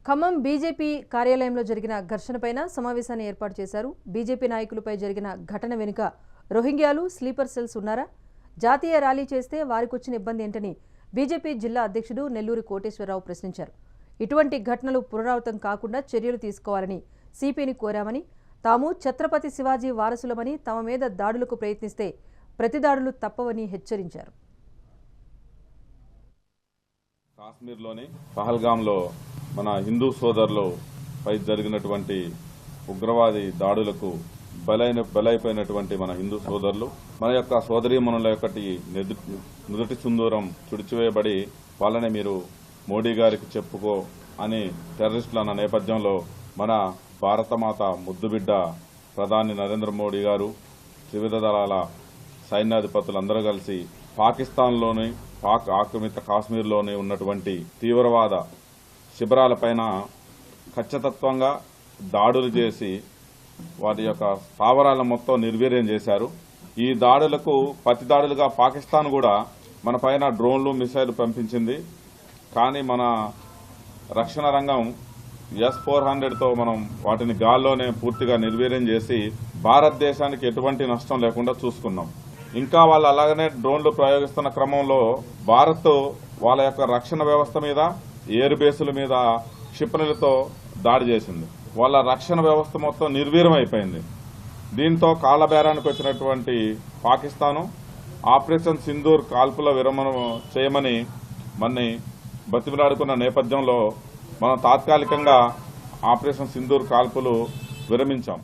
Khammam BJP కార్యాలయంలో జరిగిన ఘర్షణపైన సమావేశాన్ని ఏర్పాటు చేశారు. బీజేపీ నాయకులపై జరిగిన ఘటన వెనుక రోహింగ్యాలు, స్లీపర్ సెల్స్ ఉన్నారా? జాతీయ ర్యాలీ చేస్తే వారికొచ్చిన ఇబ్బంది ఏంటని బీజేపీ జిల్లా అధ్యక్షుడు నెల్లూరి కోటేశ్వరరావు ప్రశ్నించారు. ఇటువంటి ఘటనలు పునరావృతం కాకుండా చర్యలు తీసుకోవాలని సిపిని కోరామని, తాము ఛత్రపతి శివాజీ వారసులమని, తమ మీద దాడులకు ప్రయత్నిస్తే ప్రతిదాడులు తప్పవని హెచ్చరించారు. కాశ్మీర్లోని పహల్గాంలో మన హిందూ సోదరులపై జరిగినటువంటి ఉగ్రవాది దాడులకు బలైపోయినటువంటి మన హిందూ సోదరులు, మన యొక్క సోదరీమణుల యొక్క నుదుటి సింధూరం తుడిచివేయబడి వాళ్ళని మీరు మోడీ గారికి చెప్పుకో అని టెర్రరిస్టులు అన్న నేపథ్యంలో మన భారతమాత ముద్దుబిడ్డ ప్రధాని నరేంద్ర మోడీ గారు, త్రివిధ దళాల సైన్యాధిపతులందరూ కలిసి పాకిస్తాన్లోని పాక్ ఆక్రమిత కాశ్మీర్లోని ఉన్నటువంటి తీవ్రవాద శిబిరాలపైన ఖచ్చితత్వంగా దాడులు చేసి వాటి యొక్క స్థావరాలను మొత్తం నిర్వీర్యం చేశారు. ఈ దాడులకు ప్రతిదాడులుగా పాకిస్తాన్ కూడా మన పైన డ్రోన్లు, మిసైల్ పంపించింది. కానీ మన రక్షణ రంగం S-400తో మనం వాటిని గాల్లోనే పూర్తిగా నిర్వీర్యం చేసి భారతదేశానికి ఎటువంటి నష్టం లేకుండా చూసుకున్నాం. ఇంకా వాళ్ళు అలాగనే డ్రోన్లు ప్రయోగిస్తున్న క్రమంలో భారత్ వాళ్ళ యొక్క రక్షణ వ్యవస్థ మీద, ఎయిర్ బేసుల మీద క్షిపణులతో దాడి చేసింది. వాళ్ళ రక్షణ వ్యవస్థ మొత్తం నిర్వీర్యం అయిపోయింది. దీంతో కాళ్లబేరానికి వచ్చినటువంటి పాకిస్తాను ఆపరేషన్ సింధూర్ కాల్పుల విరమణ చేయమని మన్ని బతిమిలాడుకున్న నేపథ్యంలో మనం తాత్కాలికంగా ఆపరేషన్ సింధూర్ కాల్పులు విరమించాం.